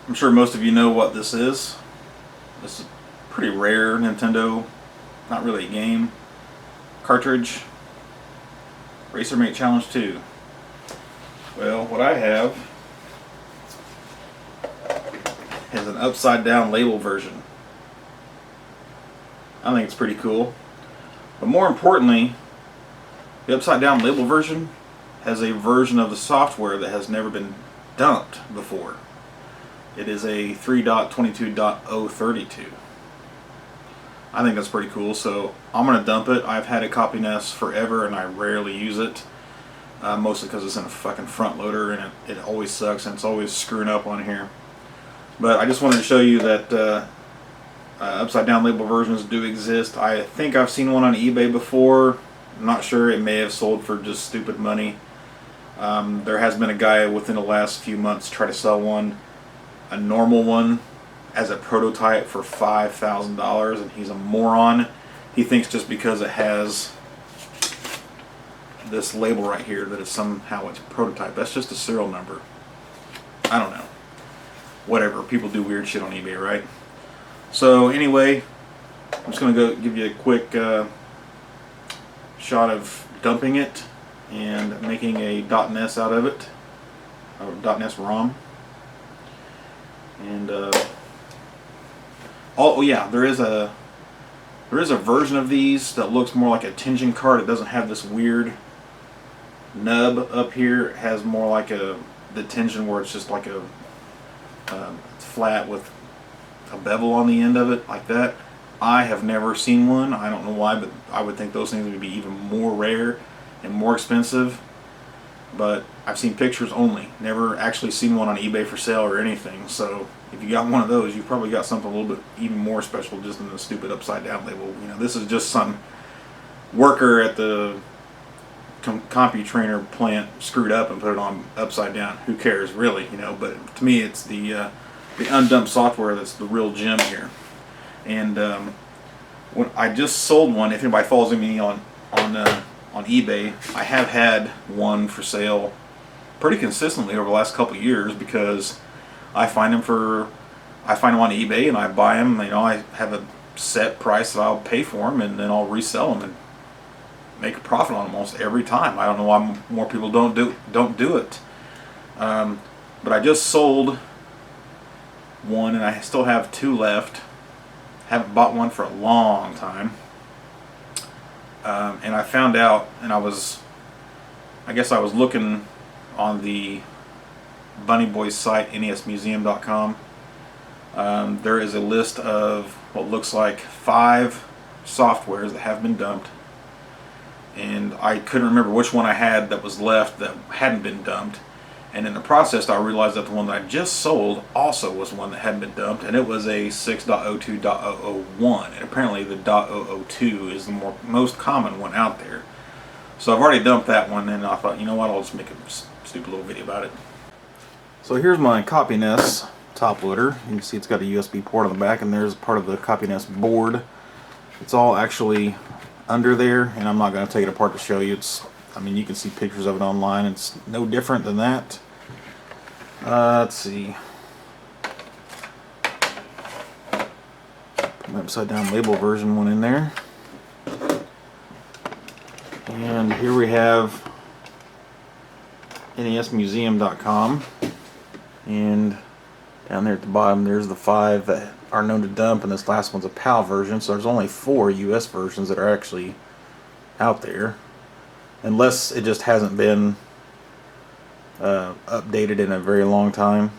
I'm sure most of you know what this is. This is pretty rare Nintendo, not really a game, cartridge. Racermate Challenge II. Well, what I have is an upside down label version. I think it's pretty cool. But more importantly, the upside down label version has a version of the software that has never been dumped before. It is a 3.22.032. I think that's pretty cool, so I'm going to dump it. I've had a CopyNES forever and I rarely use it. Mostly because it's in a fucking front loader and it always sucks and it's always screwing up on here. But I just wanted to show you that upside down label versions do exist. I think I've seen one on eBay before. I'm not sure, it may have sold for just stupid money. There has been a guy within the last few months try to sell one, a normal one, as a prototype for $5,000, and he's a moron. He thinks just because it has this label right here that it's somehow it's a prototype. That's just a serial number. I don't know. Whatever. People do weird shit on eBay, right? So anyway, I'm just going to go give you a quick shot of dumping it and making a .NES out of it, or .NES ROM. And oh yeah, there is a version of these that looks more like a tension card. It doesn't have this weird nub up here. It has more like the tension where it's just like a flat with a bevel on the end of it, like that. I have never seen one. I don't know why, but I would think those things would be even more rare and more expensive. But I've seen pictures only. Never actually seen one on eBay for sale or anything. So if you got one of those, you've probably got something a little bit even more special just than the stupid upside down label. You know, this is just some worker at the CompuTrainer plant screwed up and put it on upside down. Who cares, really? You know. But to me, it's the undumped software that's the real gem here. And when I just sold one, if anybody follows me on eBay, I have had one for sale pretty consistently over the last couple of years because I find them on eBay and I buy them. You know, I have a set price that I'll pay for them, and then I'll resell them and make a profit on them almost every time. I don't know why more people don't do it. But I just sold one and I still have two left. Haven't bought one for a long time. And I found out, and I guess I was looking on the Bunny Boys site, NESmuseum.com. There is a list of what looks like 5 softwares that have been dumped. And I couldn't remember which one I had that was left that hadn't been dumped. And in the process, I realized that the one that I just sold also was one that hadn't been dumped, and it was a 6.02.001. And apparently the .002 is the most common one out there. So I've already dumped that one, and I thought, you know what, I'll just make a stupid little video about it. So here's my CopyNES top loader. You can see it's got a USB port on the back, and there's part of the CopyNES board. It's all actually under there, and I'm not going to take it apart to show you. I mean, you can see pictures of it online. It's no different than that. Let's see. Put my upside down label version one in there. And here we have NESmuseum.com. And down there at the bottom, there's the 5 that are known to dump, and this last one's a PAL version, so there's only 4 US versions that are actually out there. Unless it just hasn't been updated in a very long time.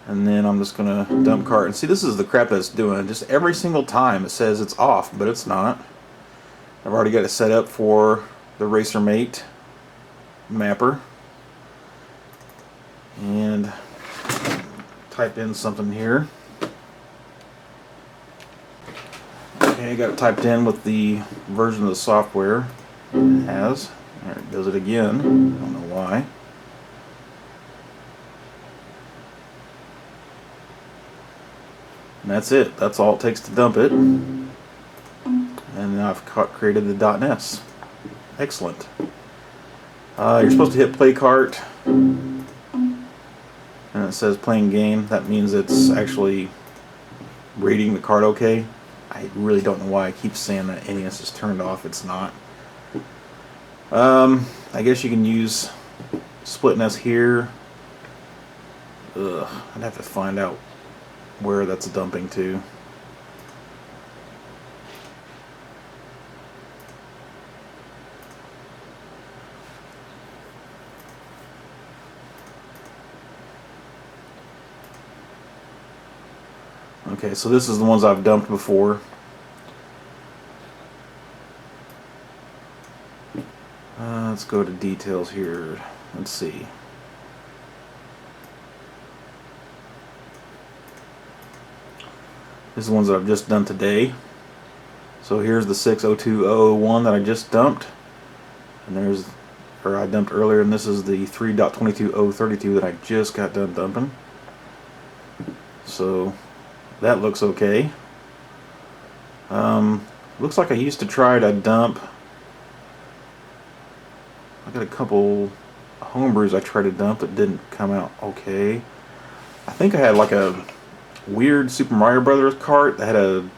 And then I'm just going to dump cart. And see, this is the crap that it's doing. Just every single time it says it's off, but it's not. I've already got it set up for the Racermate mapper. And type in something here. Okay, I got it typed in with the version of the software it has. There, it does it again. I don't know why. And that's it. That's all it takes to dump it. And now I've created the .NES. Excellent. You're supposed to hit play cart. and it says playing game. That means it's actually reading the card okay. I really don't know why I keep saying that NES is turned off. It's not. I guess you can use split NES here. I'd have to find out where that's dumping to. Okay, so this is the ones I've dumped before. Let's go to details here. Let's see. This is the ones that I've just done today. So here's the 602001 that I just dumped, and there's, or I dumped earlier, and this is the 3.22032 that I just got done dumping. So that looks okay. Looks like I used to try to dump. I got a couple homebrews I tried to dump that didn't come out okay. I think I had like a weird Super Mario Brothers cart that had a,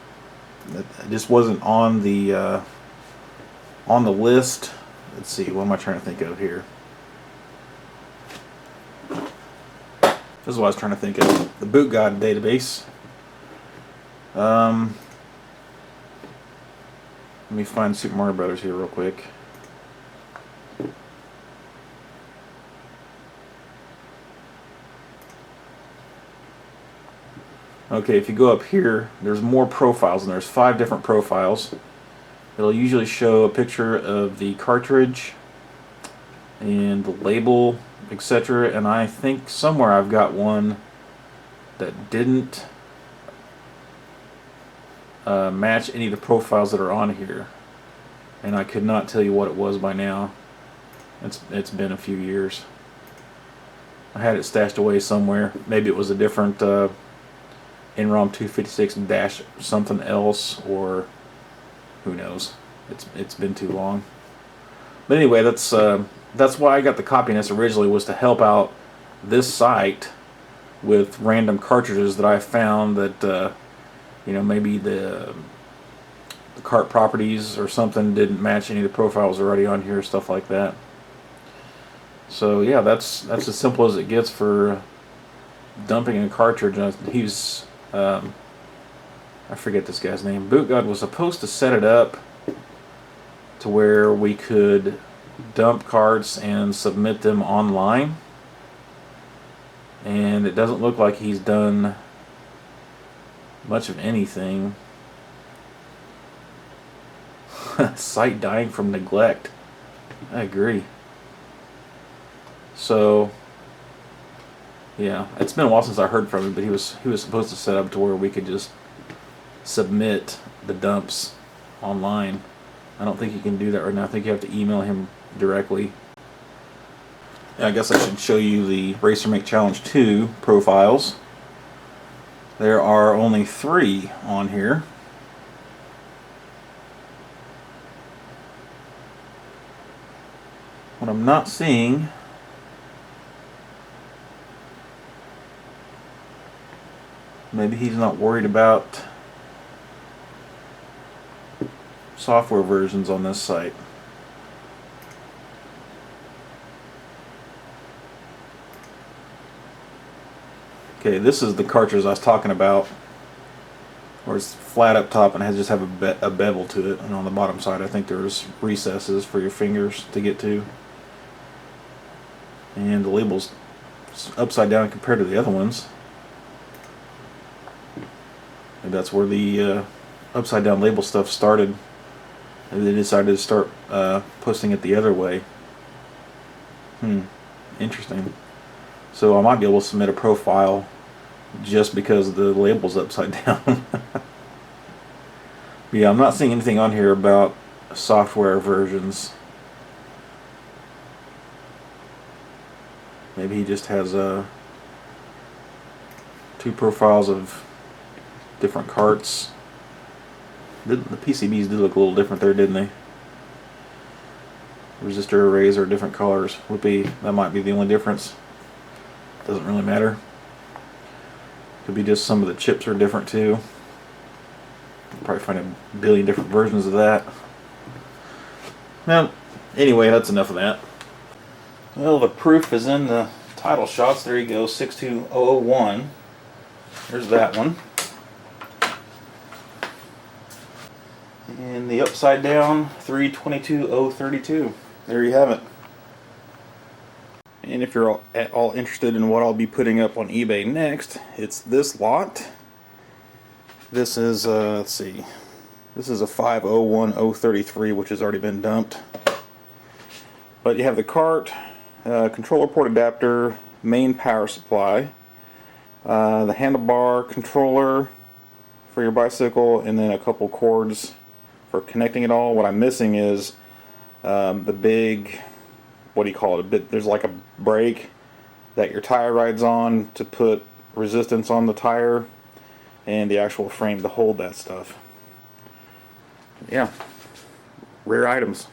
that just wasn't on the list. Let's see, what am I trying to think of here? This is what I was trying to think of. The Boot God database. Let me find Super Mario Brothers here real quick. Okay, if you go up here, there's more profiles, and there's 5 different profiles. It'll usually show a picture of the cartridge and the label, etc. And I think somewhere I've got one that didn't match any of the profiles that are on here, and I could not tell you what it was by now. It's been a few years. I had it stashed away somewhere. Maybe it was a different NROM 256 dash something else, or who knows. It's been too long. But anyway, that's why I got the CopyNES originally, was to help out this site with random cartridges that I found that you know, maybe the cart properties or something didn't match any of the profiles already on here, stuff like that. So yeah, that's as simple as it gets for dumping a cartridge. He's I forget this guy's name. Boot God was supposed to set it up to where we could dump carts and submit them online, and it doesn't look like he's done much of anything. Site dying from neglect. I agree. So yeah, it's been a while since I heard from him, but he was supposed to set up to where we could just submit the dumps online. I don't think you can do that right now. I think you have to email him directly. Yeah, I guess I should show you the Racermate Challenge II profiles. There are only 3 on here. What I'm not seeing maybe he's not worried about software versions on this site. Okay, this is the cartridge I was talking about, where it's flat up top and has just have a bevel to it, and on the bottom side I think there's recesses for your fingers to get to, and the label's upside down compared to the other ones. And that's where the upside down label stuff started, and they decided to start posting it the other way. Interesting. So I might be able to submit a profile just because the label's upside down. Yeah, I'm not seeing anything on here about software versions. Maybe he just has 2 profiles of different carts. The PCBs did look a little different there, didn't they? Resistor arrays are different colors. That might be the only difference. Doesn't really matter. Could be just some of the chips are different too. You'll probably find a billion different versions of that. Well, anyway, that's enough of that. Well, the proof is in the title shots. There you go, 62001. There's that one. And the upside down 322032. There you have it. And if you're at all interested in what I'll be putting up on eBay next, it's this lot. This is, let's see, this is a 501033, which has already been dumped. But you have the cart, controller port adapter, main power supply, the handlebar controller for your bicycle, and then a couple cords for connecting it all. What I'm missing is the big, what do you call it? There's like a brake that your tire rides on to put resistance on the tire, and the actual frame to hold that stuff. Yeah, rare items.